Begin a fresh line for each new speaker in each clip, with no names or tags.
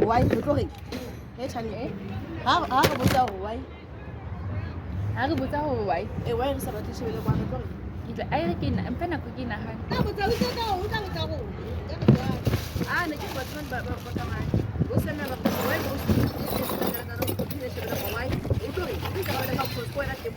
Why? Hey, Charlie. How about why?
Aku buta ho wai.
Why is about to show the one?
Kita ai kin an fana ku kina han.
Ah, na kitu watu kama useme baba wewe useme why? Ndio, ndio kama nataka kuchukua na kitu.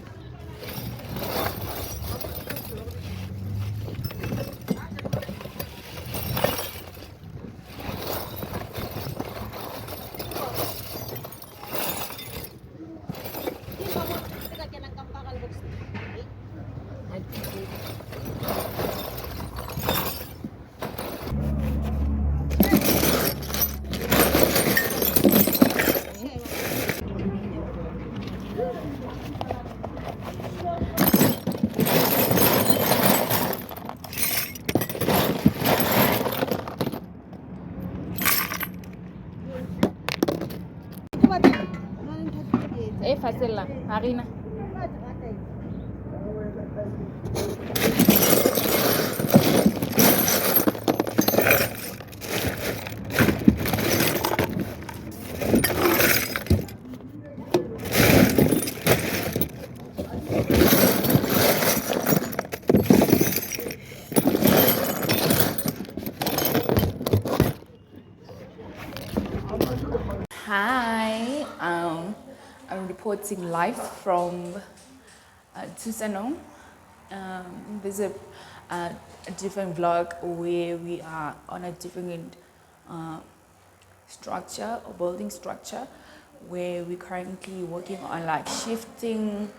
Facile là, Marina. Hi, I'm reporting live from Tusano. There's a different vlog where we are on a different structure or building structure where we're currently working on like shifting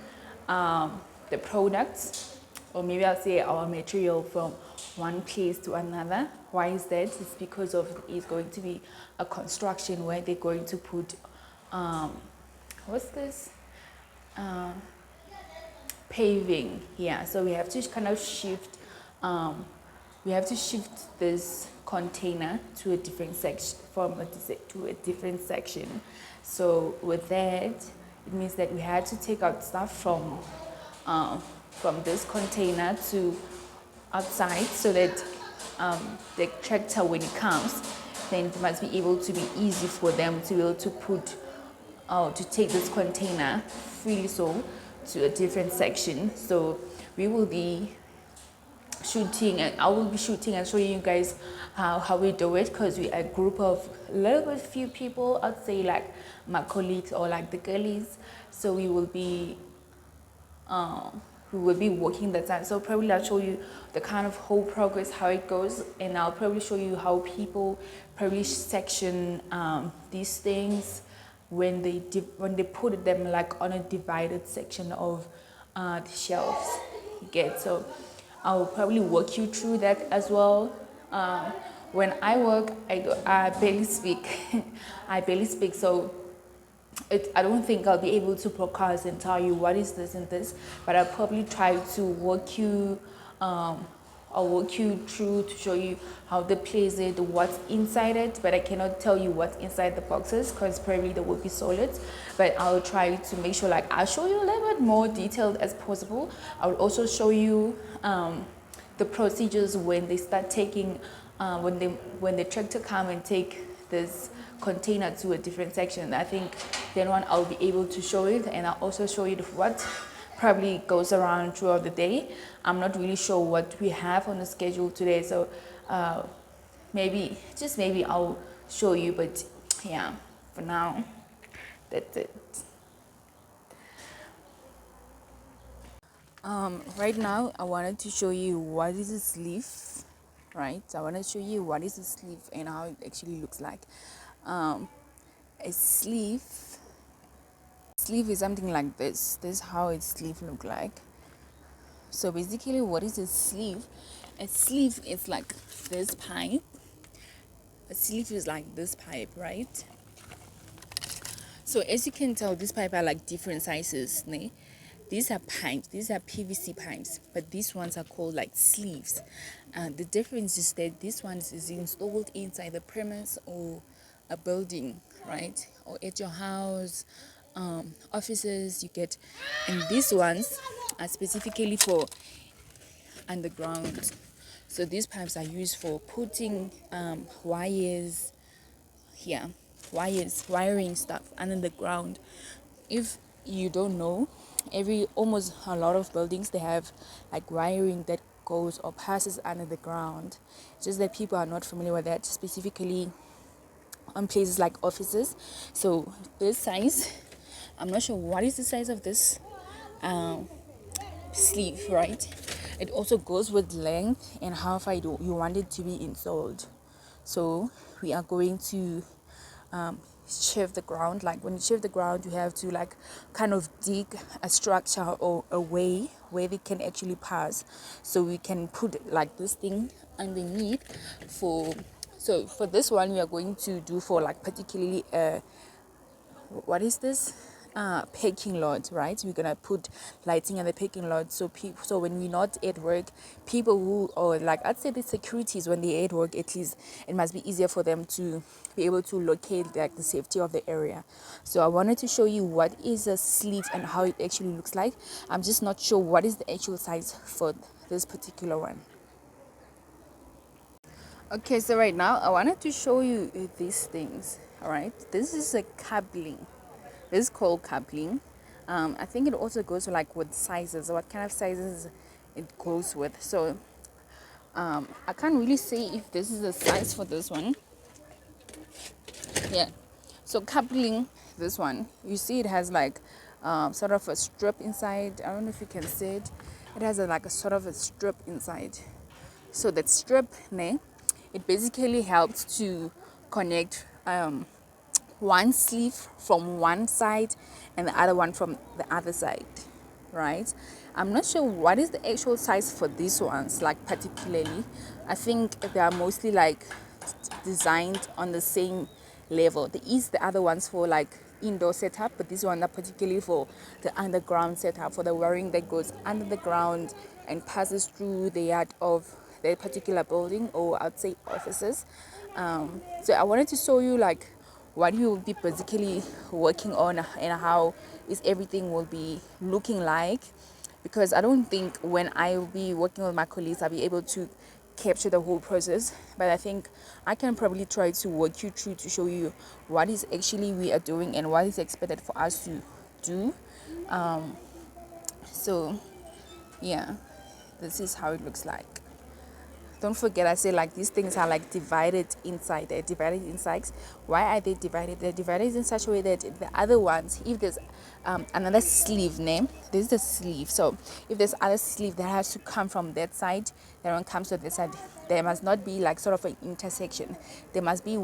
the products, or maybe I'll say our material, from one place to another. Why is that? It's because it's going to be a construction where they're going to put what's this, paving. Yeah, so we have to kind of shift this container to a different section, to a different section. So with that, it means that we had to take out stuff from this container to outside, so that the tractor, when it comes, then it must be able to be easy for them to be able to to take this container freely so to a different section. So we will be shooting, and I will be shooting and showing you guys how we do it, because we are a group of a little bit few people. I'd say like my colleagues or like the girlies. So we will be working the time. So probably I'll show you the kind of whole progress, how it goes, and I'll probably show you how people probably section these things when they put them like on a divided section of the shelves. You get, so I'll probably walk you through that as well. When I work, I barely speak. I barely speak, so I don't think I'll be able to broadcast and tell you what is this and this, but I'll probably try to walk you, I'll walk you through to show you how they place it, what's inside it, but I cannot tell you what's inside the boxes because probably they will be solid. But I'll try to make sure like I'll show you a little bit more detailed as possible. I'll also show you the procedures when they start taking, when the tractor come and take this container to a different section. I think then one I'll be able to show it, and I'll also show you what probably goes around throughout the day. I'm not really sure what we have on the schedule today, so maybe I'll show you, but yeah, for now that's it. Right now I wanted to show you what is a sleeve, right? I want to show you what is a sleeve and how it actually looks like. A sleeve is something like this. This is how its sleeve look like. So basically, what is a sleeve? A sleeve is like this pipe. A sleeve is like this pipe, right? So as you can tell, these pipes are like different sizes. Né? These are pipes, these are PVC pipes, but these ones are called like sleeves. The difference is that this one is installed inside the premise or a building, right? Or at your house, offices, you get. And these ones are specifically for underground. So these pipes are used for putting wires here, wiring stuff under the ground. If you don't know, almost a lot of buildings, they have like wiring that goes or passes under the ground. Just that people are not familiar with that, specifically on places like offices. So this size, I'm not sure what is the size of this sleeve, right? It also goes with length and how far you want it to be installed. So we are going to shift the ground. Like when you shift the ground, you have to like kind of dig a structure or a way where they can actually pass, so we can put like this thing underneath. For this one, we are going to do for like particularly what is this parking lot, right? We're gonna put lighting in the parking lot, so when we're not at work, people who, or like I'd say the securities, when they're at work, at least it must be easier for them to be able to locate like the safety of the area. So I wanted to show you what is a sleeve and how it actually looks like. I'm just not sure what is the actual size for this particular one. Okay, so right now I wanted to show you these things. All right, this is a coupling. This is called coupling. I think it also goes like with sizes, what kind of sizes it goes with. So I can't really say if this is a size for this one. Yeah, so coupling, this one, you see it has like sort of a strip inside. I don't know if you can see it. It has like a sort of a strip inside. So that strip, it basically helps to connect one sleeve from one side and the other one from the other side, right? I'm not sure what is the actual size for these ones, like particularly. I think they are mostly like designed on the same level. There is the other ones for like indoor setup, but this one are particularly for the underground setup, for the wiring that goes under the ground and passes through the yard of that particular building, or I'd say offices. So I wanted to show you like what you will be basically working on and how is everything will be looking like, because I don't think when I will be working with my colleagues I'll be able to capture the whole process, but I think I can probably try to walk you through to show you what is actually we are doing and what is expected for us to do. So yeah, this is how it looks like. don't forget I say like these things are like divided inside. They're divided in sides. Why are they divided? They're divided in such a way that the other ones, if there's another sleeve name, this is the sleeve. So if there's other sleeve that has to come from that side, that one comes to this side, there must not be like sort of an intersection. There must be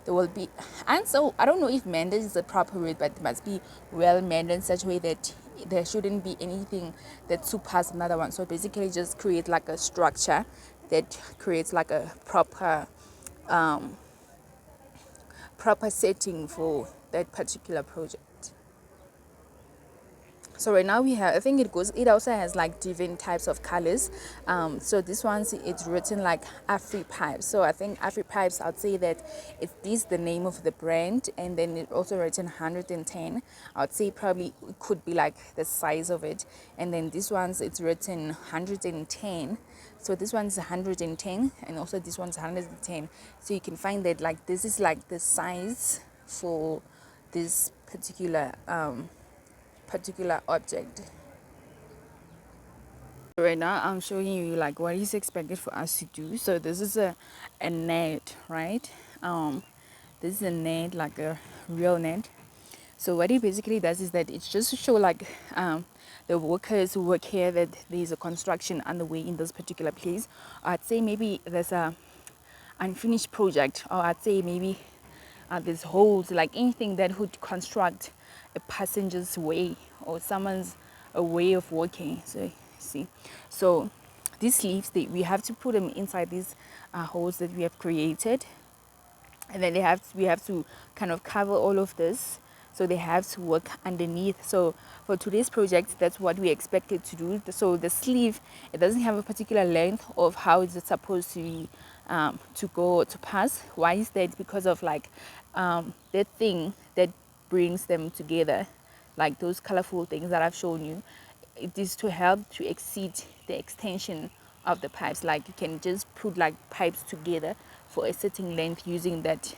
there will be, and so I don't know if mended is the proper word, but it must be well mended in such a way that there shouldn't be anything that surpasses another one. So basically just create like a structure that creates like a proper setting for that particular project. So right now we have, I think it also has like different types of colors. So this one's, it's written like Afri Pipes. So I think Afri Pipes, I'd say that it's this the name of the brand, and then it also written 110. I'd say probably it could be like the size of it. And then this one's, it's written 110. So this one's 110, and also this one's 110. So you can find that like this is like the size for this particular object. Right now I'm showing you like what is expected for us to do. So this is a net, right? This is a net, like a real net. So what it basically does is that it's just to show like the workers who work here that there's a construction underway in this particular place. I'd say maybe there's a unfinished project, or I'd say maybe there's holes, like anything that would construct a passenger's way or someone's a way of walking. So see, so these sleeves, we have to put them inside these holes that we have created, and then we have to kind of cover all of this, so they have to work underneath. So for today's project, that's what we expected to do. So the sleeve, it doesn't have a particular length of how is it supposed to be to go to pass. Why is that? Because of like the thing that brings them together, like those colorful things that I've shown you. It is to help to exceed the extension of the pipes. Like you can just put like pipes together for a certain length using that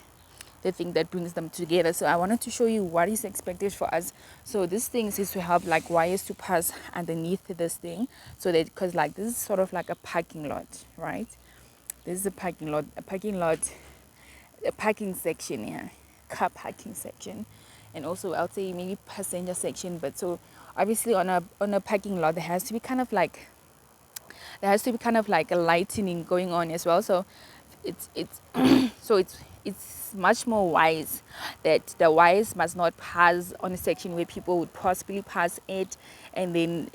the thing that brings them together. So I wanted to show you what is expected for us. So this thing is to help like wires to pass underneath this thing, so that, because like this is sort of like a parking lot, right? This is a parking lot, a parking section here, car parking section, and also I'll say maybe passenger section. But so obviously on a parking lot there has to be kind of like a lightening going on as well. So it's so it's much more wise that the wires must not pass on a section where people would possibly pass it, and then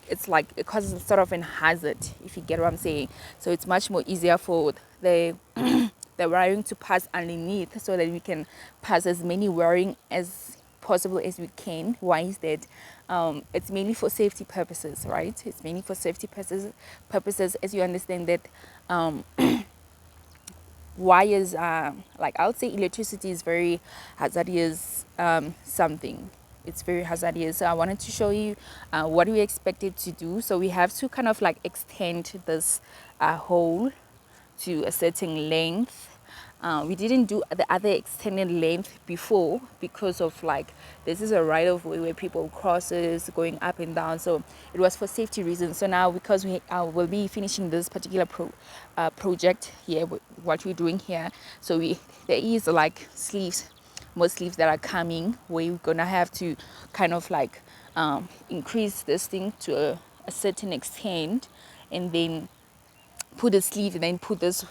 it's like it causes sort of an hazard, if you get what I'm saying. So it's much more easier for the the wiring to pass underneath, so that we can pass as many wiring as possible as we can. Why is that? It's mainly for safety purposes, right? It's mainly for safety purposes, as you understand that wires are, like, I would say electricity is very hazardous something. It's very hazardous. So I wanted to show you what we expected to do. So we have to kind of like extend this hole to a certain length. We didn't do the other extended length before, because of like this is a right of way where people crosses going up and down, so it was for safety reasons. So now, because we will be finishing this particular project here, what we're doing here, so there is like more sleeves that are coming, where we're gonna have to kind of like increase this thing to a certain extent, and then put a sleeve, and then put this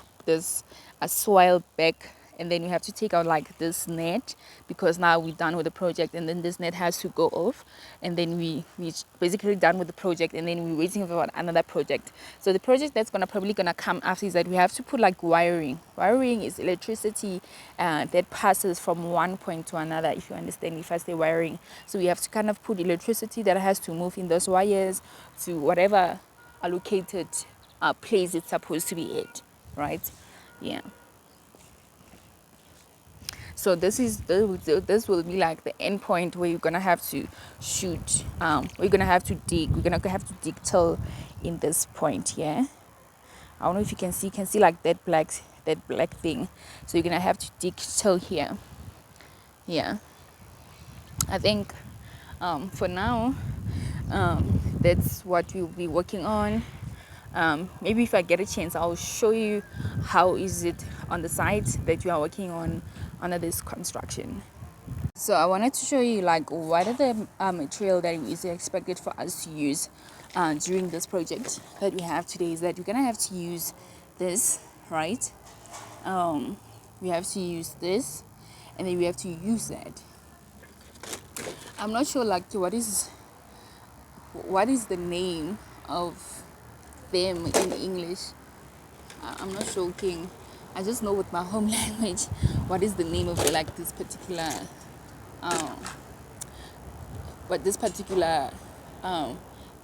a soil back, and then we have to take out like this net, because now we're done with the project, and then this net has to go off, and then we basically done with the project, and then we're waiting for another project. So the project that's probably gonna come after is that we have to put like wiring. Wiring is electricity that passes from one point to another, if you understand, if I say wiring. So we have to kind of put electricity that has to move in those wires to whatever allocated place it's supposed to be at, right? Yeah. So this will be like the end point where you're gonna have to shoot. We're gonna have to dig. We're gonna have to dig till in this point here. I don't know if you can see like that black thing. So you're gonna have to dig till here. Yeah. I think for now, that's what we'll be working on. Maybe if I get a chance, I'll show you how is it on the site that you are working on under this construction. So I wanted to show you like what are the material that is expected for us to use during this project that we have today. Is that you're gonna have to use this, right? We have to use this, and then we have to use that. I'm not sure like what is the name of them in English. I'm not sure. King. I just know with my home language what is the name of like this particular um, but this particular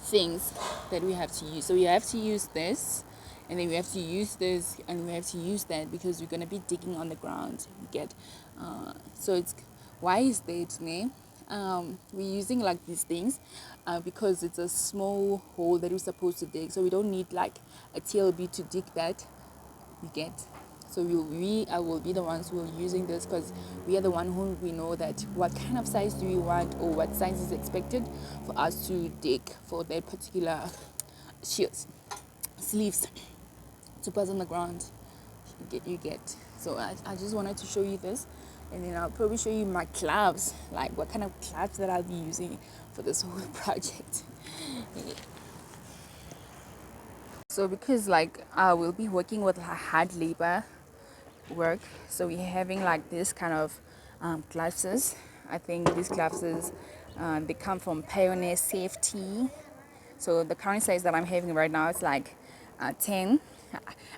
things that we have to use. So we have to use this, and then we have to use this, and we have to use that because we're gonna be digging on the ground. You get so it's why is that name? We're using like these things because it's a small hole that we're supposed to dig, so we don't need like a TLB to dig that. You get. So I will be the ones who are using this because we are the one who we know that what kind of size do we want or what size is expected for us to dig for that particular shields, sleeves to put on the ground. You get. So I just wanted to show you this, and then I'll probably show you my gloves, like what kind of gloves that I'll be using for this whole project. So because like I will be working with hard labor work, so we're having like this kind of glasses. I think these glasses they come from Pioneer Safety. So the current size that I'm having right now is like 10.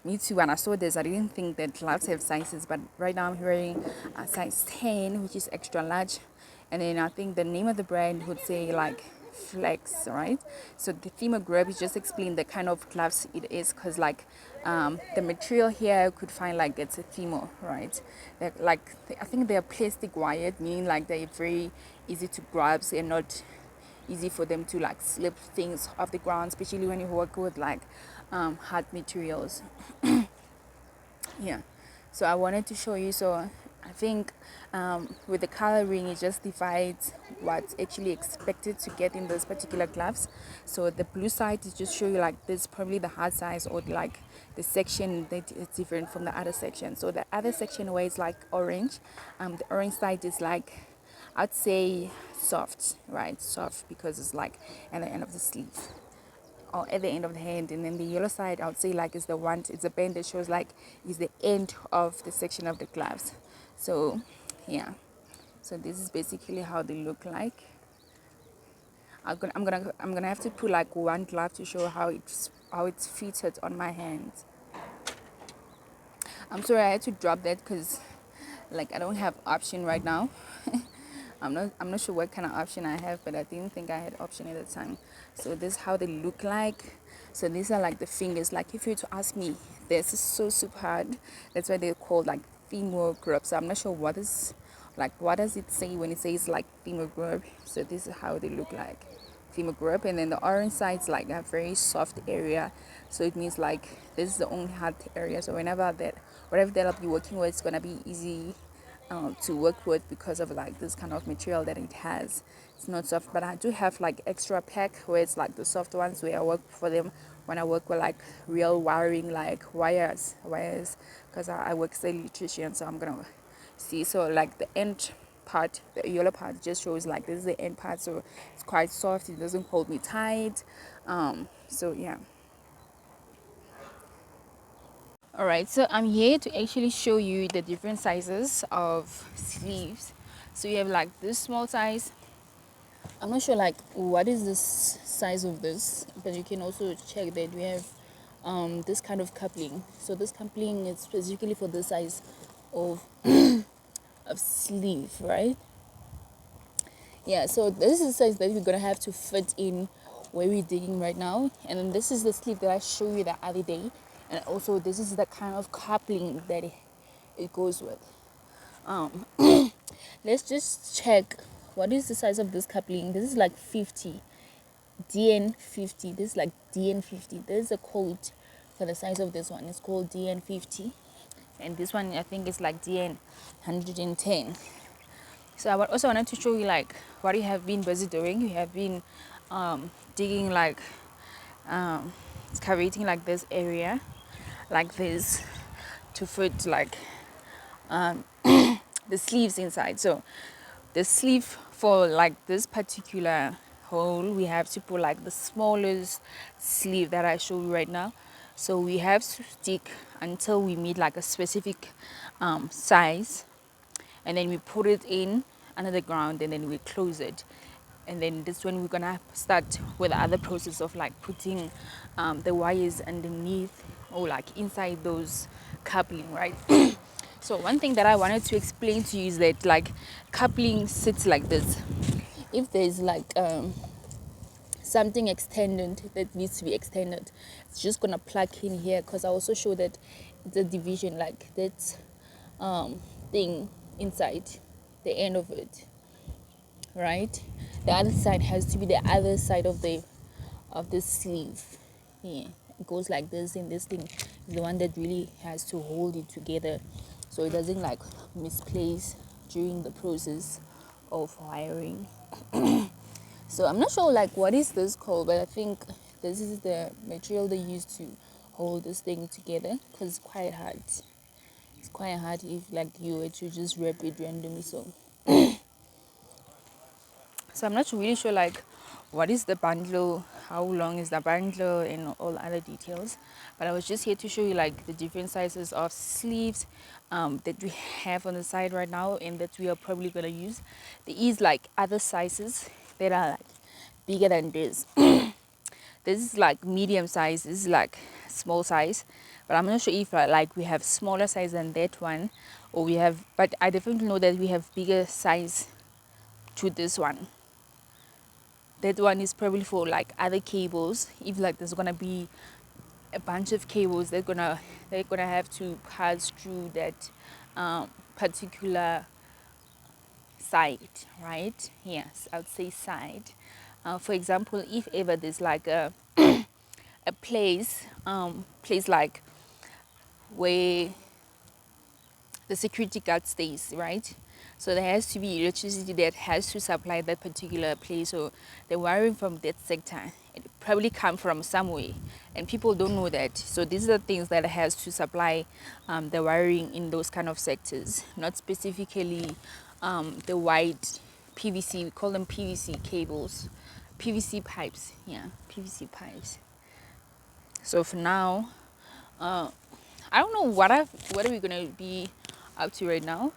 Me too, when I saw this I didn't think that gloves have sizes, but right now I'm wearing a size 10, which is extra large. And then I think the name of the brand would say like Flex, right? So the Thema grab is just explain the kind of gloves it is, because like the material here I could find like it's a Thema, right? I think they're plastic wired, meaning like they're very easy to grab and not easy for them to like slip things off the ground, especially when you work with like hard materials. Yeah, so I wanted to show you. So I think with the coloring it just divides what's actually expected to get in those particular gloves. So the blue side is just show you like this probably the hard size, or like the section that is different from the other section. So the other section where it's like orange, the orange side is like I'd say soft, right? Soft because it's like at the end of the sleeve or at the end of the hand. And then the yellow side I would say like is the one, it's a band that shows like is the end of the section of the gloves. So yeah, so this is basically how they look like. I'm gonna have to put like one glove to show how it's fitted on my hands. I'm sorry I had to drop that because like I don't have option right now. I'm not sure what kind of option I have, but I didn't think I had option at the time. So this is how they look like. So these are like the fingers. Like if you were to ask me, this is so super hard. That's why they're called like femur grip. So I'm not sure what does it say when it says like femur grip. So this is how they look like. Femur grip, and then the orange side is like a very soft area. So it means like this is the only hard area. So whatever that I'll be working with, it's gonna be easy to work with because of like this kind of material that it has. It's not soft, but I do have like extra pack where it's like the soft ones where I work for them when I work with like real wiring, like wires because I work as an electrician. So I'm gonna see, so like the end part, the yellow part just shows like this is the end part, so it's quite soft, it doesn't hold me tight. So yeah. All right, so I'm here to actually show you the different sizes of sleeves. So you have like this small size. I'm not sure like what is this size of this, but you can also check that we have this kind of coupling. So this coupling is specifically for this size of of sleeve, right? Yeah, so this is the size that we're gonna have to fit in where we're digging right now. And then this is the sleeve that I showed you the other day, and also this is the kind of coupling that it goes with. Let's just check what is the size of this coupling. This is like 50 DN50. This is like DN50. There's a code for the size of this one. It's called DN50, and this one I think is like DN110. So I also wanted to show you like what you have been busy doing. You have been digging like excavating like this area like this to fit like the sleeves inside. So the sleeve for like this particular hole, we have to put like the smallest sleeve that I show you right now. So we have to stick until we meet like a specific size, and then we put it in under the ground, and then we close it. And then this one we're gonna start with the other process of like putting the wires underneath or like inside those coupling, right? So one thing that I wanted to explain to you is that like coupling sits like this. If there's like something extended that needs to be extended, it's just gonna plug in here, because I also show that it's a division, like that thing inside the end of it, right? The other side has to be the other side of the sleeve. Yeah, it goes like this, and this thing is the one that really has to hold it together so it doesn't like misplace during the process of wiring. So I'm not sure like what is this called, but I think this is the material they use to hold this thing together, because it's quite hard. It's quite hard if like you were to just wrap it randomly. So I'm not really sure like what is the bundle, how long is the bundle, and all other details. But I was just here to show you like the different sizes of sleeves that we have on the side right now, and that we are probably gonna use. There is like other sizes that are like bigger than this. This is like medium size, this is like small size, but I'm not sure if like we have smaller size than that one, or we have, but I definitely know that we have bigger size to this one. That one is probably for like other cables. If like there's gonna be a bunch of cables, they're gonna have to pass through that particular side, right? Yes, I would say side. For example, if ever there's like a a place like where the security guard stays, right? So there has to be electricity that has to supply that particular place. So the wiring from that sector, it probably come from somewhere, and people don't know that. So these are the things that has to supply the wiring in those kind of sectors, not specifically the wide PVC. We call them PVC cables, PVC pipes. Yeah, PVC pipes. So for now, I don't know what are we gonna be up to right now.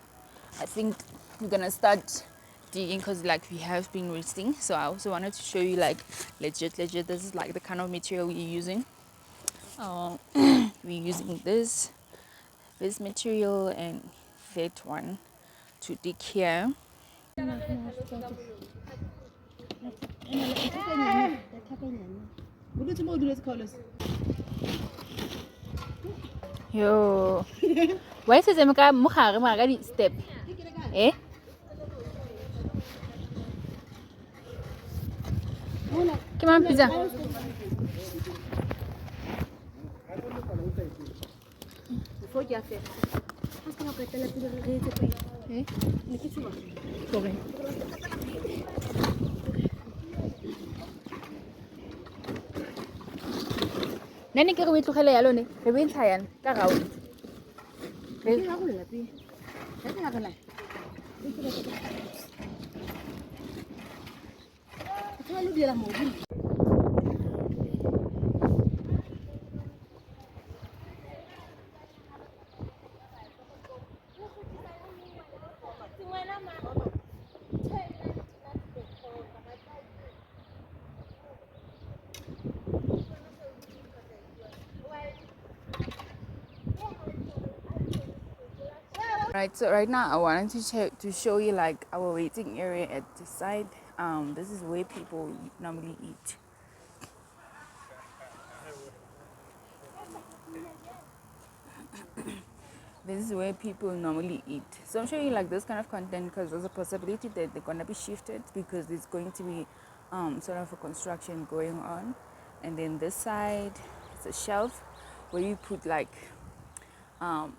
I think we're gonna start digging, because like we have been resting. So I also wanted to show you like legit this is like the kind of material we're using. We're using this material and that one to dig here. Yo, why is it mukha step? Eh? Come on, pizza. Eh? Correct. Nani ke re o e tlogele yalo ne? Re be ntsha yana ka rao. Right, so right now I wanted to show you like our waiting area at the side. This is where people normally eat. This is where people normally eat. So I'm showing you like this kind of content because there's a possibility that they're gonna be shifted, because there's going to be sort of a construction going on. And then this side, it's a shelf where you put like our,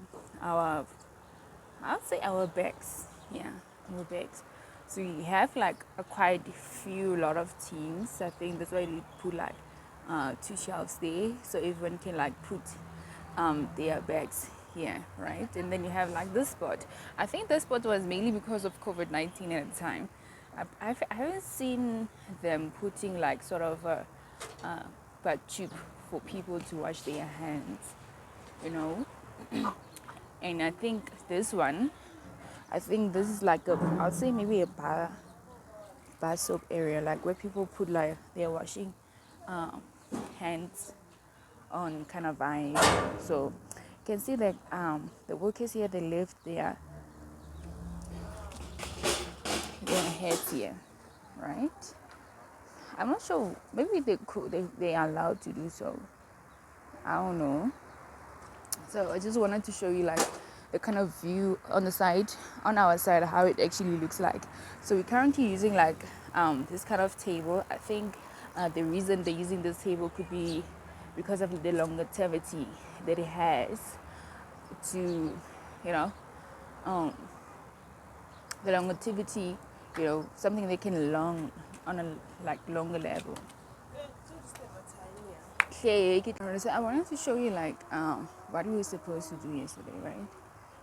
I would say our bags. Yeah, our bags. So we have like a quite few lot of teams. I think that's why we put like two shelves there, so everyone can like put their bags here, right? And then you have like this spot. I think this spot was mainly because of COVID-19 at the time. I haven't seen them putting like sort of a butt tube for people to wash their hands, you know. And I think this one, I think this is like a, I'll say maybe a bar soap area, like where people put like their washing hands on kind of vibe. So you can see that the workers here, they left their heads here, right? I'm not sure, maybe they are allowed to do so, I don't know. So I just wanted to show you like the kind of view on the side, on our side, how it actually looks like. So we're currently using like this kind of table. I think the reason they're using this table could be because of the longevity that it has to, you know, the longevity, you know, something they can long on a like longer level. Okay, so I wanted to show you like what we were supposed to do yesterday, right?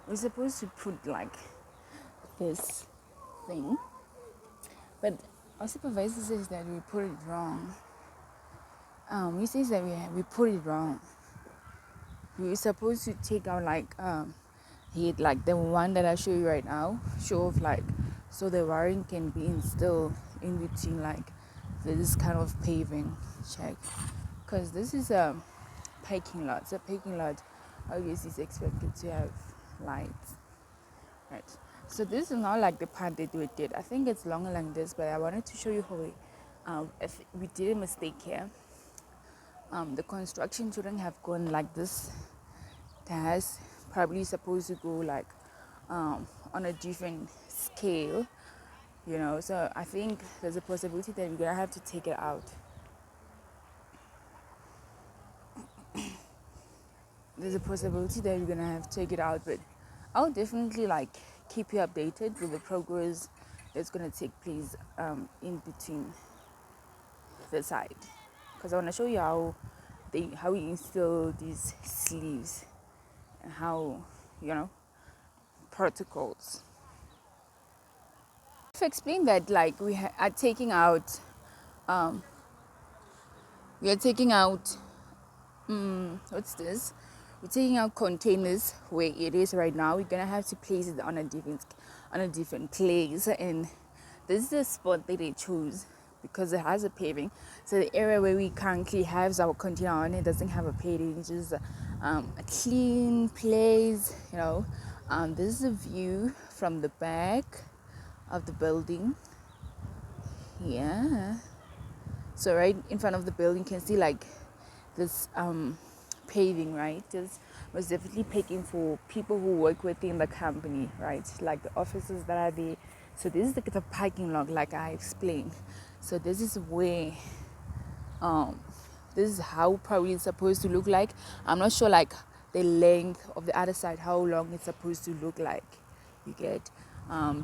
We're supposed to put like this thing, but our supervisor says that we put it wrong. He says that we put it wrong. We were supposed to take out like heat, like the one that I show you right now, show off like so the wiring can be installed in between like this kind of paving check, because this is a parking lot. So parking lot obviously is expected to have lights, right? So this is not like the part that we did. I think it's longer like this, but I wanted to show you how if we did a mistake here. The construction shouldn't have gone like this. It has probably supposed to go like on a different scale, you know. So I think there's a possibility that we're gonna have to take it out. There's a possibility that we're gonna have to take it out, but I'll definitely like keep you updated with the progress that's gonna take place in between the side, because I want to show you how we install these sleeves and how, you know, protocols. To explain that, like are taking out, we are taking out, what's this? We're taking out containers where it is right now. We're gonna have to place it on a different place, and this is the spot that they choose because it has a paving. So the area where we currently have our container on, it doesn't have a paving. It's just a clean place, you know. This is a view from the back of the building. Yeah. So right in front of the building, you can see like this paving, right? This was definitely paving for people who work within the company, right? Like the offices that are there. So this is the parking lot, like I explained. So this is where this is how probably it's supposed to look like. I'm not sure like the length of the other side, how long it's supposed to look like. You get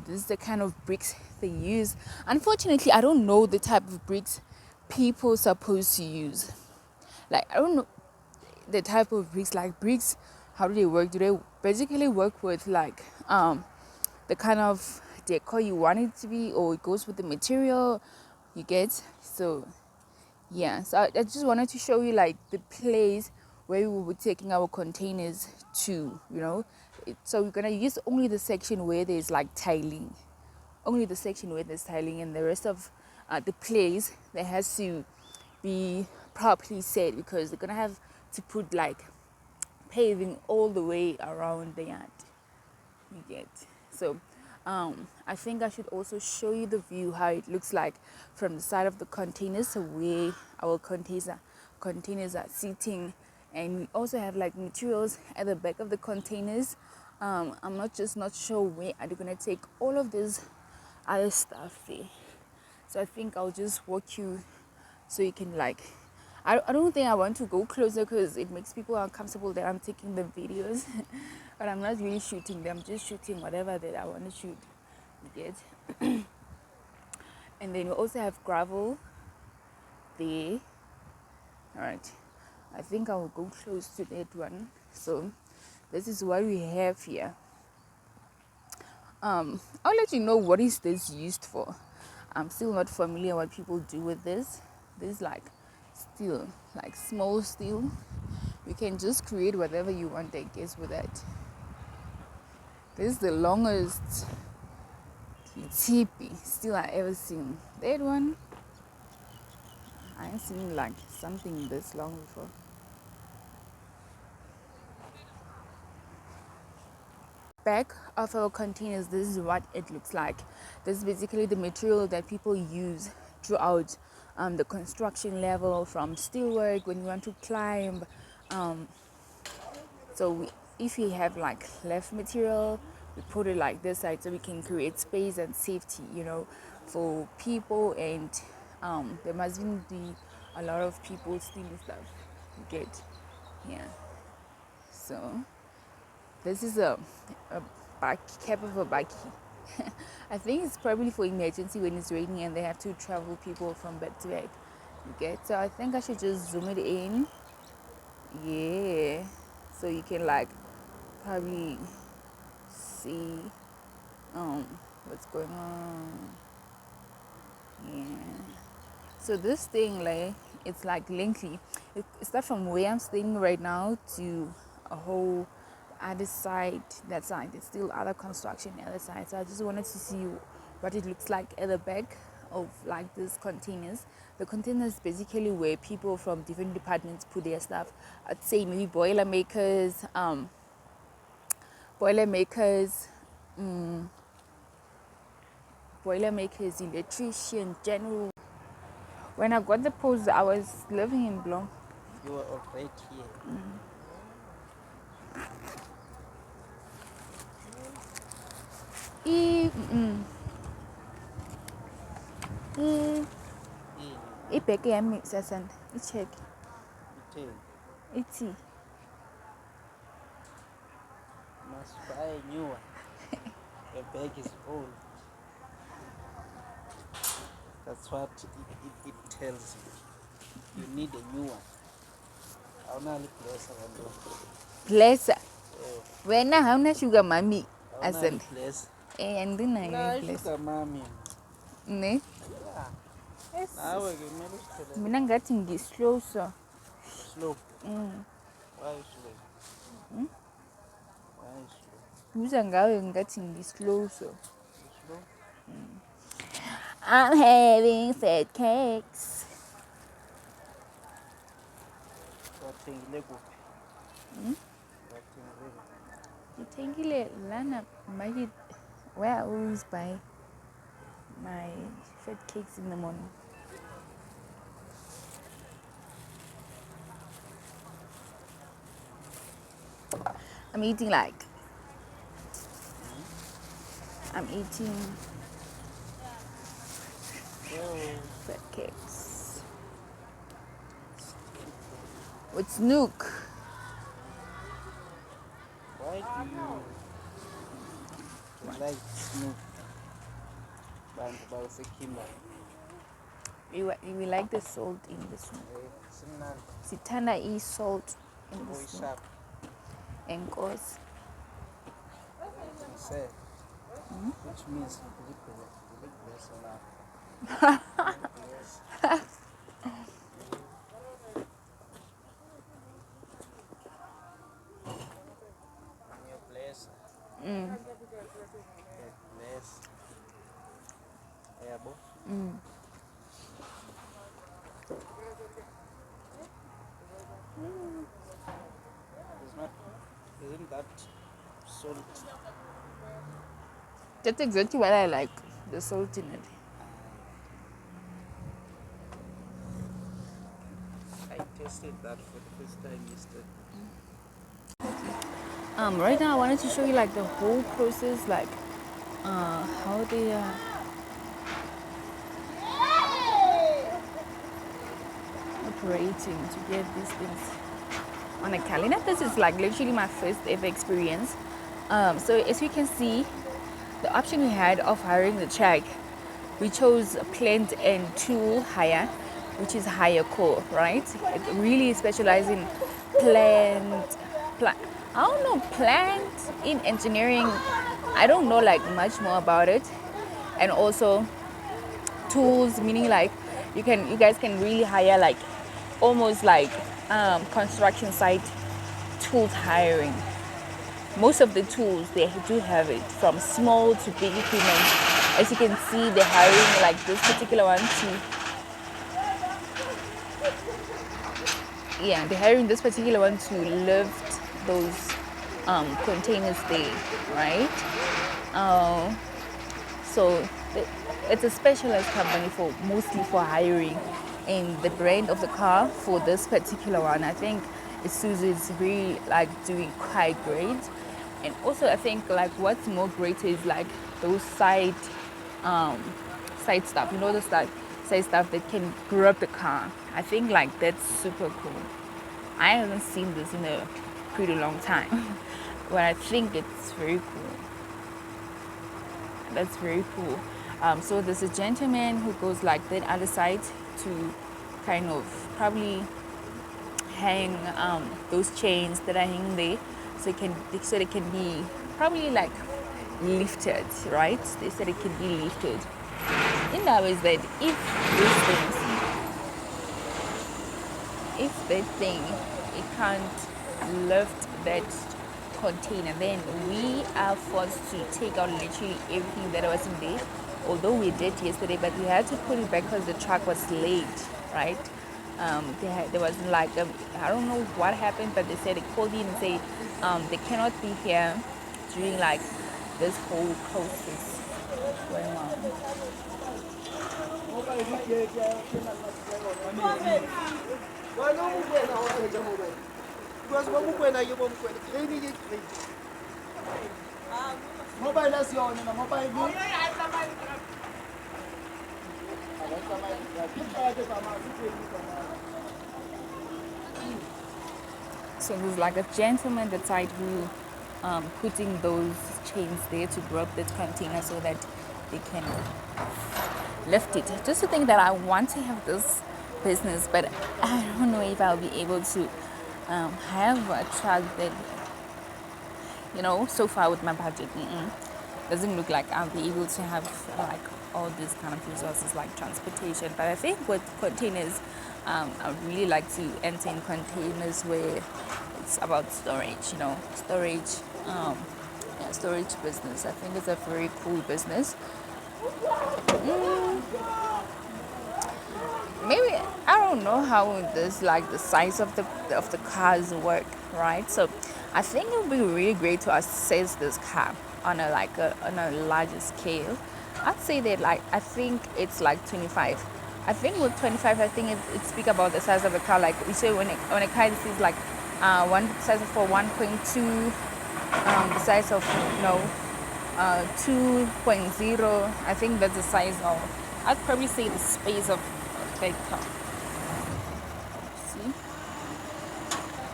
this is the kind of bricks they use. Unfortunately, I don't know the type of bricks people are supposed to use. Like I don't know the type of bricks. Like bricks, how do they work? Do they basically work with like the kind of decor you want it to be, or it goes with the material? You get? So yeah, so I just wanted to show you like the place where we were taking our containers to, you know. So we're gonna use only the section where there's like tiling, only the section where there's tiling, and the rest of the place that has to be properly set, because they're gonna have to put like paving all the way around the yard. You get? So I think I should also show you the view, how it looks like from the side of the containers, so where our containers are sitting. And we also have like materials at the back of the containers. I'm not sure where are they gonna take all of this other stuff there. So I think I'll just walk you so you can like, I don't think I want to go closer because it makes people uncomfortable that I'm taking the videos. But I'm not really shooting them, I'm just shooting whatever that I want to shoot. You get? And then we also have gravel there. All right, I think I will go close to that one. So this is what we have here. I'll let you know what is this used for. I'm still not familiar what people do with this. This is like steel, like small steel. You can just create whatever you want, I guess, with that. This is the longest tipi still I ever seen. That one, I ain't seen like something this long before. Back of our containers, this is what it looks like. This is basically the material that people use throughout the construction level, from steelwork when you want to climb. If we have like left material, we put it like this side so we can create space and safety, for people. And there mustn't be a lot of people stealing stuff. You get, yeah. So this is a back cap of a bakkie. I think it's probably for emergency when it's raining and they have to travel people from bed to bed. You get, so I think I should just zoom it in. Yeah, so you can like probably see what's going on. Yeah, so this thing, like, it's like lengthy. It starts from where I'm staying right now to a whole other side. That side, it's still other construction the other side. So I just wanted to see what it looks like at the back of like these containers. The containers basically where people from different departments put their stuff. I'd say maybe boiler makers, electrician, general. When I got the post, I was living in Blom.
You were already here.
Ibheke yami sasanda i-check
Ten.
ithi
Must buy a new one. The bag is old. That's what it tells you. You need a new one. I'll not place
blessa wena hauna sugar mami
I'll
asanda
place.
andinayo
Nah,
blessa
sugar mommy.
ne
Yeah. Now we're going to
mina ngathi ngi-slow so
slow. Why slow? Why slow?
buza ngawe ngathi ngi-slow so
You slow?
I'm having fat cakes.
Wathengile kuphi? Wathengile kuphi?
Ngithengile lana market where I always buy my fat cakes in the morning. I'm eating fat cakes with Snook.
Why do you like Snoop? Bantu Kimba.
We like the salt in the Snook.
Simnandi.
Sithanda i-salt in the
Boy
Snook.
sharp.
Enkosi.
Say. Which means you bless Allah. You bless. Bless. Yeah, boss. Isn't that salt?
That's exactly what I like, the salt in it.
I tasted that for the first time yesterday.
Right now I wanted to show you like the whole process, like how they are operating to get these things on a calendar. This is like literally my first ever experience. So as you can see, the option we had of hiring the truck, we chose plant and tool hire which is higher core, right? It really specializes in plant, I don't know, plant in engineering. I don't know like much more about it. And also tools, meaning like you guys can really hire like almost like construction site tools hiring. Most of the tools they do have it from small to big equipment. As you can see, they're hiring like this particular one to they're hiring this particular one to lift those containers there, right? So it's a specialized company for mostly for hiring, and the brand of the car for this particular one, I think Isuzu is really like doing quite great. And also I think like what's more great is like those um, side stuff, you know, the side stuff that can grab the car. I think like that's super cool. I haven't seen this in a pretty long time, but I think it's very cool. That's very cool. So there's a gentleman who goes like that other side to kind of probably hang those chains that are hanging there, so they can be probably like lifted, right? They said it can be lifted. In that way, is that if that thing it can't lift that container, then we are forced to take out literally everything that was in there. Although we did yesterday, but we had to put it back because the truck was late, right? There was like I don't know what happened, but they said they called in and say they cannot be here during like this whole process going on. So there's like a gentleman that side who putting those chains there to grab that container so that they can lift it. Just to think that I want to have this business, but I don't know if I'll be able to have a truck that, you know, so far with my budget, doesn't look like I'll be able to have like all these kind of resources like transportation. But I think with containers, I would really like to enter in containers where it's about storage, you know, storage business. I think it's a very cool business. Maybe I don't know how this like the size of the cars work, right? So I think it would be really great to assess this car on a larger scale. I'd say that like I think it's like 25. I think with 25, I think it speaks about the size of the car. Like we say when a car is like one size for 1.2, the size of 2.0. I think that's the size of. I'd probably say the space of that car. See?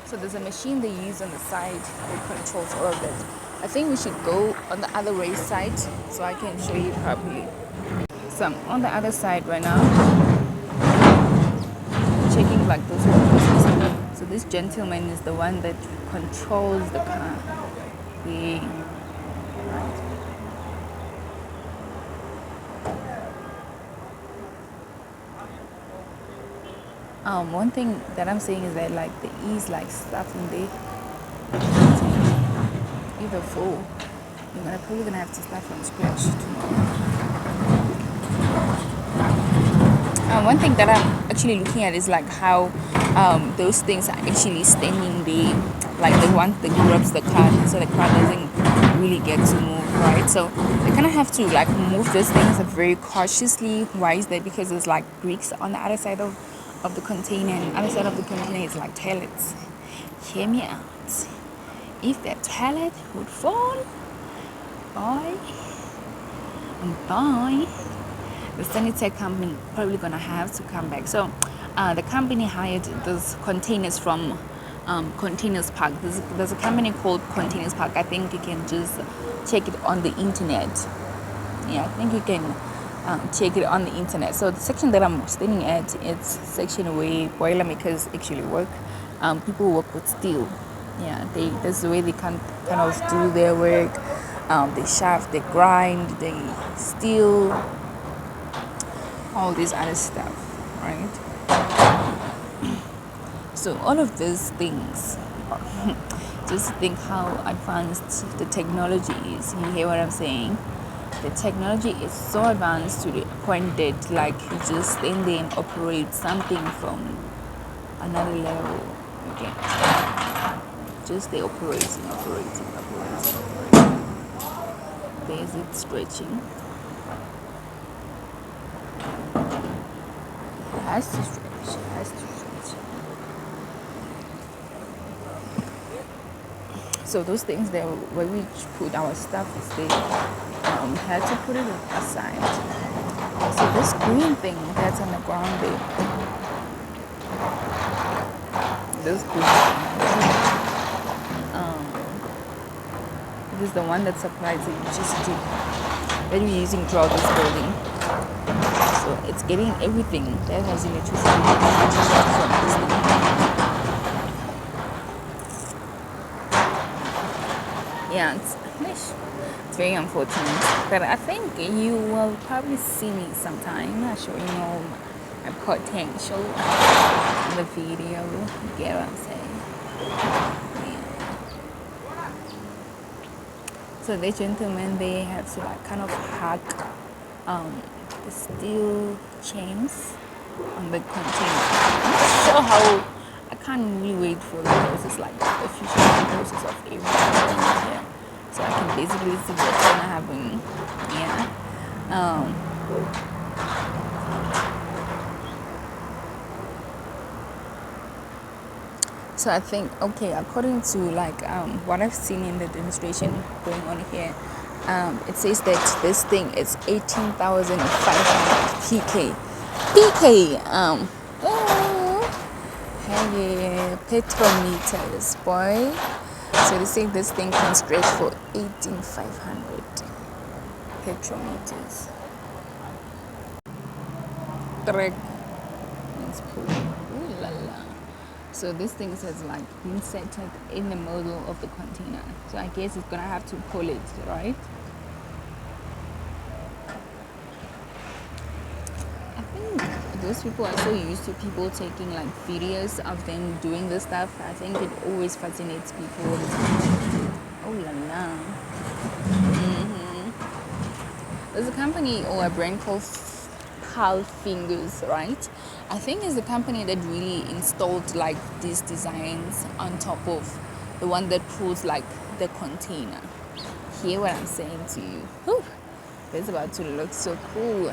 So there's a machine they use on the side that controls all of that. I think we should go on the other race side so I can show you properly. So I'm on the other side right now, checking like those controls. So this gentleman is the one that controls the car. One thing that I'm saying is that like there is like stuff in there. Either full, you're probably gonna have to start from scratch tomorrow. One thing that I'm actually looking at is like how those things are actually standing there, like the one that grabs the car, so the car doesn't really get to move, right? So they kind of have to like move those things very cautiously. Why is that? Because there's like bricks on the other side of the container, and the other side of the container is like toilets. Hear me out. If that toilet would fall, boy, the sanitary company probably gonna have to come back. So the company hired those containers from Containers Park. There's a company called Containers Park. I think you can just check it on the internet. Yeah, I think you can check it on the internet. So the section that I'm standing at, it's section where boilermakers actually work. People work with steel. Yeah, that's the way they kind of do their work. They shaft, they grind, they steel, all this other stuff, right? So all of these things, just think how advanced the technology is. You hear what I'm saying? The technology is so advanced to the point that like you just stand there and operate something from another level. Okay. Just the operating. There's it stretching. It has to stretch. So those things there where we put our stuff is they had to put it aside. So this green thing that's on the ground there, this green thing, this is the one that supplies the electricity that we're using throughout this building. So it's getting everything that has electricity from this thing. Yeah, it's very unfortunate, but I think you will probably see me sometime. Not sure, my potential in the video. You get what I'm saying? Yeah. So the gentlemen, they have to like kind of hack the steel chains on the container. I'm not sure how. I can't really wait for the process, like the official process of everything here. So I can basically see what's gonna happen. Yeah. So I think, okay, according to like what I've seen in the demonstration going on here, it says that this thing is 18,500 PK. PK. Hey, petrol meters, boy. So they say this thing can stretch for 18,500 petrol meters. Trek. Ooh la la. So this thing has like been centered in the middle of the container. So I guess it's gonna have to pull it, right? I think those people are so used to people taking like videos of them doing this stuff. I think it always fascinates people. Oh la la. There's a company or a brand called Pal Fingers, right? I think it's the company that really installed like these designs on top of the one that pulls like the container. Hear what I'm saying to you? Whew, it's about to look so cool.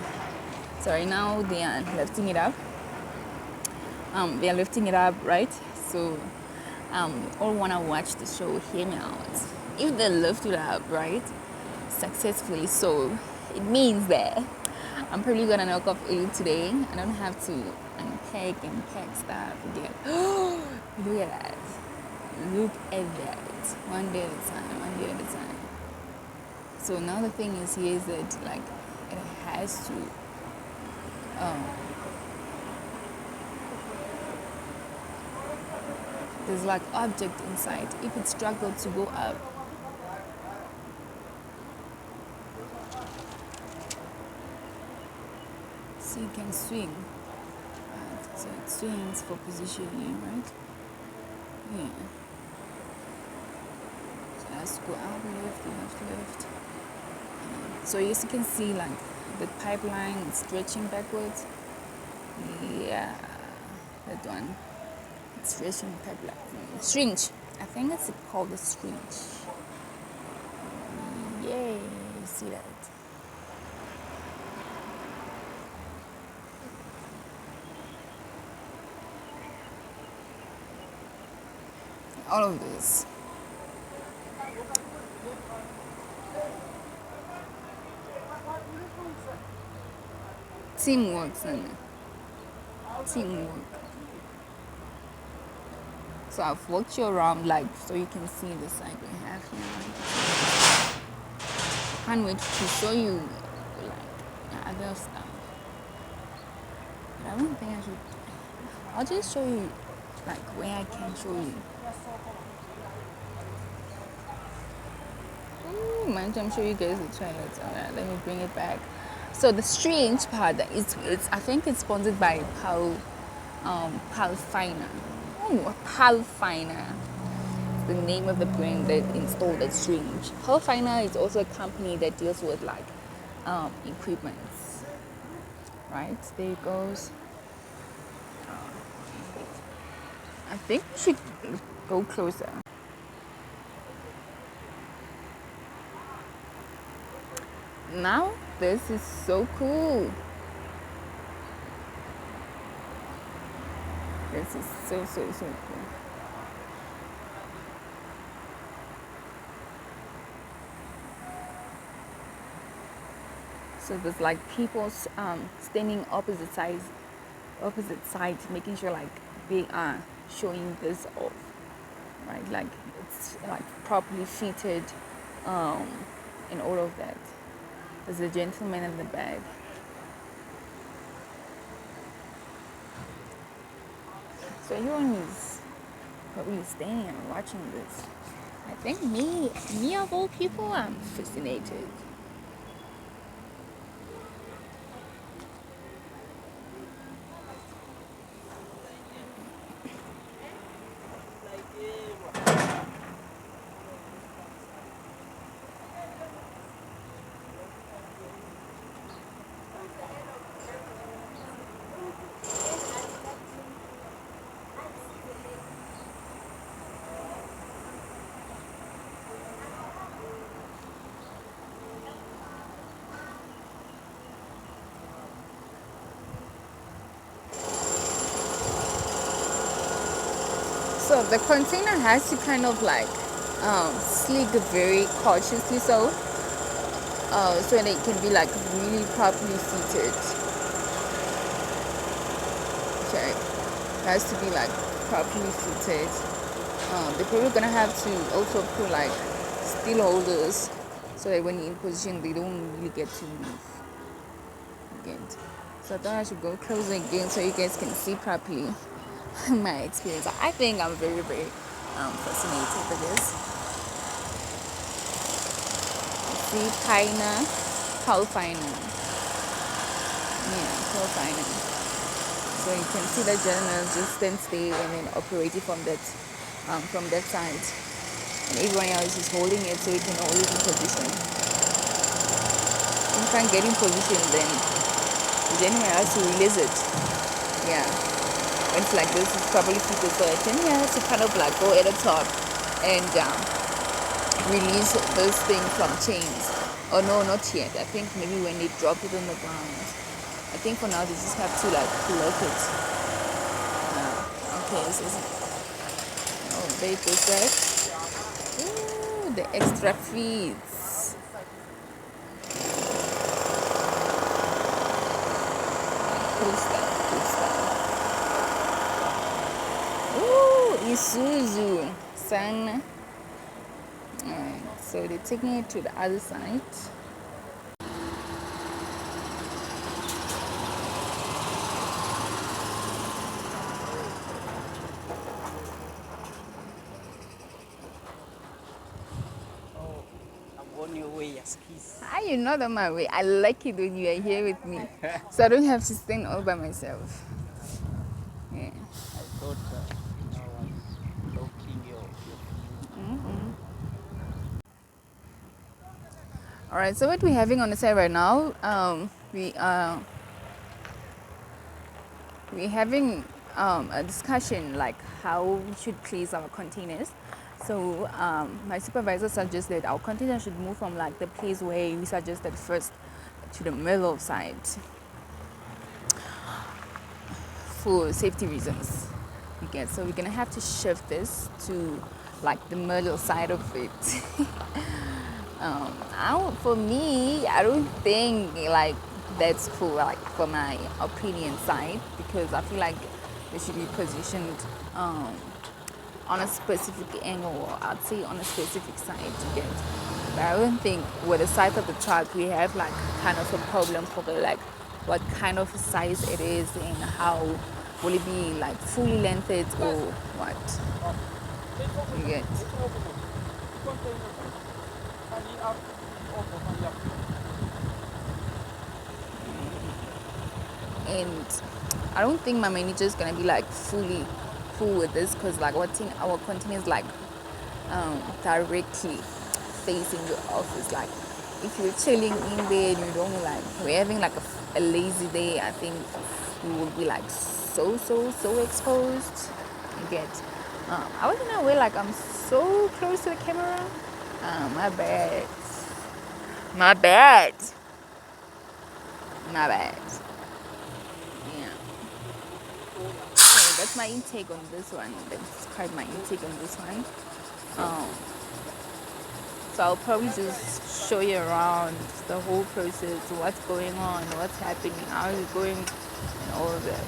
So right now they are lifting it up. They are lifting it up, right? So all wanna watch the show, hear me out. If they lift it up, right, successfully, so it means that I'm probably gonna knock off early today. I don't have to unpack and pack stuff again. Look at that. Look at that. One day at a time. So now the thing is here is that like it has to there's like object inside. If it struggled to go up, so you can swing. So it swings for positioning, right? Yeah. So it has to go out, left. So as you can see, like the pipeline is stretching backwards. Yeah, that one. It's stretching pipeline. Stringe. I think it's called the stringe. Yay, you see that? All of this. Teamwork, son. Teamwork. So I've walked you around like so you can see the side we have here. Can't wait to show you like other stuff. But I don't think I should. I'll just show you like where I can show you. Ooh, mind I'm sure you guys will try it. Alright, let me bring it back. So the strange part it's I think it's sponsored by Palfina. Oh, Palfina. The name of the brand that installed that strange. Palfina is also a company that deals with like equipments. Right, there it goes. I think we should go closer. Now this is so cool. This is so cool. So there's like people standing opposite sides, making sure like they are showing this off, right? Like it's like properly fitted, and all of that. There's a gentleman in the back. So everyone is probably staying and watching this. I think me of all people, I'm fascinated. So the container has to kind of like sleek very cautiously so that it can be like really properly seated. Okay, it has to be like properly seated. They're probably gonna have to also put like steel holders so that when you're in position they don't really get to move again. So I thought I should go closer again so you guys can see properly my experience. I think I'm very fascinated with this. See, Palfina. Yeah, Palfina. So you can see the gentleman just stand still and then operate it from that side. And everyone else is holding it so you can hold it in position. If you can't get in position, then the gentleman has to release it. Yeah. When it's like this, it's probably fitted so it has to kind of like go at the top and release those things from chains. Oh no, not yet. I think maybe when they drop it on the ground. I think for now they just have to like lock it. Okay, so there it goes that. Ooh, the extra feeds. Cool stuff. Ooh, Isuzu San. Alright, so they're taking it to the other side.
Oh, I'm on your way, Yaskis.
You're not on my way. I like it when you are here with me, so I don't have to stand all by myself. Yeah.
I thought I was blocking your view.
All right. So what we're having on the side right now, we're having a discussion like how we should place our containers. So my supervisor suggested our container should move from like the place where we suggested first to the middle side for safety reasons. So we're gonna have to shift this to like the middle side of it. For me, I don't think like that's cool, like for my opinion side, because I feel like they should be positioned on a specific angle, or I'd say on a specific side to get. But I don't think with the size of the truck we have like kind of a problem for the, like what kind of size it is and how will it be like fully lengthed or what. You get. And I don't think my manager is gonna be like fully full with this because like what's in our container is like directly facing the office. Like if you're chilling in there and you don't like we're having like a lazy day, I think you will be like so exposed. You get. I wasn't aware like I'm so close to the camera. My bad. My bad. My bad. Yeah. So that's my intake on this one. That's quite my intake on this one. So I'll probably just show you around the whole process, what's going on, what's happening, how is it going, and all of that.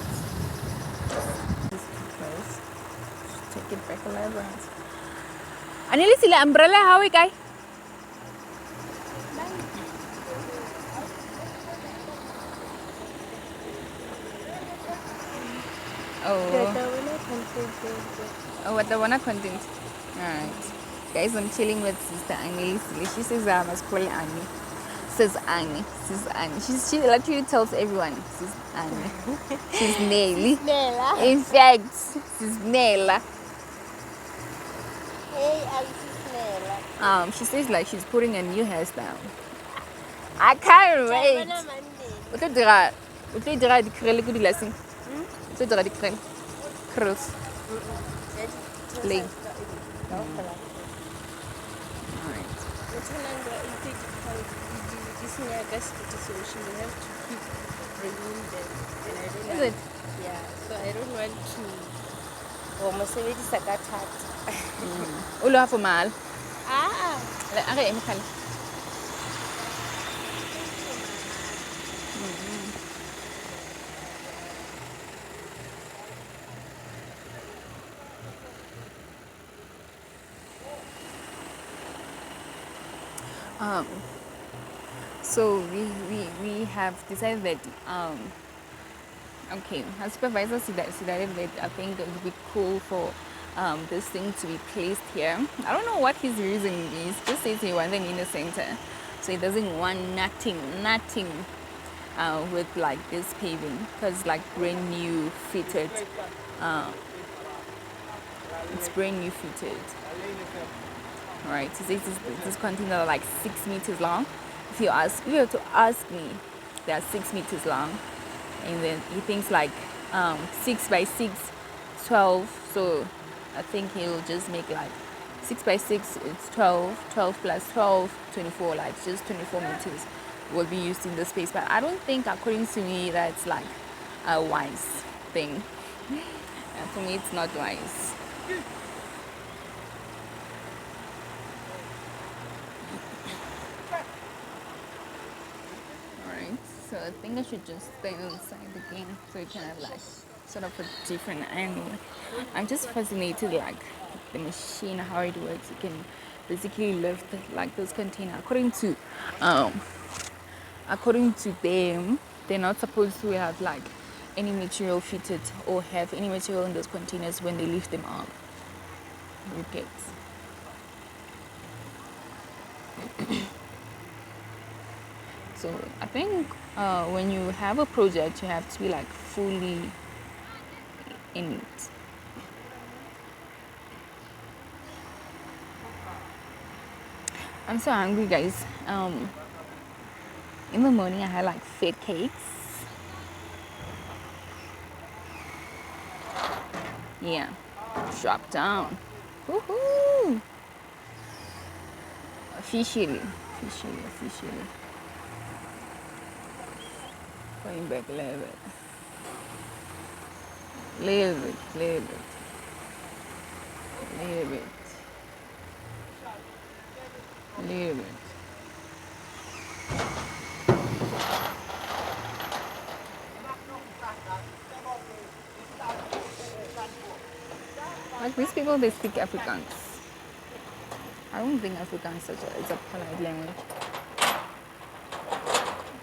Just close. Take it back a little bit. Anili sila umbrella hawi kay? Oh, what the one content? Alright. Guys, I'm chilling with Sister Annie. She says I must call Annie. Says Annie. Sis Annie. She literally tells everyone. Sis Annie. She's Nelly.
Nela.
In fact, she's Nella.
Hey, I'm Nela.
She says like she's putting a new hairstyle. I can't wait. O tlo dira di-curl ko di lasing. O tlo dira di-curl. Curls. Plain. Alright. Is it?
Yeah, so I don't want to. Mosebedisa ka thata.
O lo for mal.
Ah,
Okay, Michael. So we have decided that okay, our supervisor decided that I think it would be cool for this thing to be placed here. I don't know what his reason is. Just says he wants them in the center, so he doesn't want nothing with like this paving because like brand new fitted. It's brand new fitted. Right, so this container like 6 meters long. If you have to ask me, they are 6 meters long, and then he thinks like 6 by 6, 12. So I think he'll just make like 6 by 6. It's 12, 12 plus 12, 24. Like just 24 meters will be used in the space. But I don't think, according to me, that's like a wise thing. For me, it's not wise. So I think I should just stay inside again so you can have like sort of a different angle. I'm just fascinated like the machine, how it works. You can basically lift like those containers. According to them, they're not supposed to have like any material fitted or have any material in those containers when they lift them up. Repeat. So I think when you have a project, you have to be like fully in it. I'm so hungry, guys. In the morning I had like fat cakes. Yeah, drop down. Woohoo! Officially. Going back a little bit. Little bit. Like these people, they speak Afrikaans. I don't think Afrikaans is a polite language.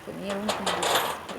For me, I don't think it's polite.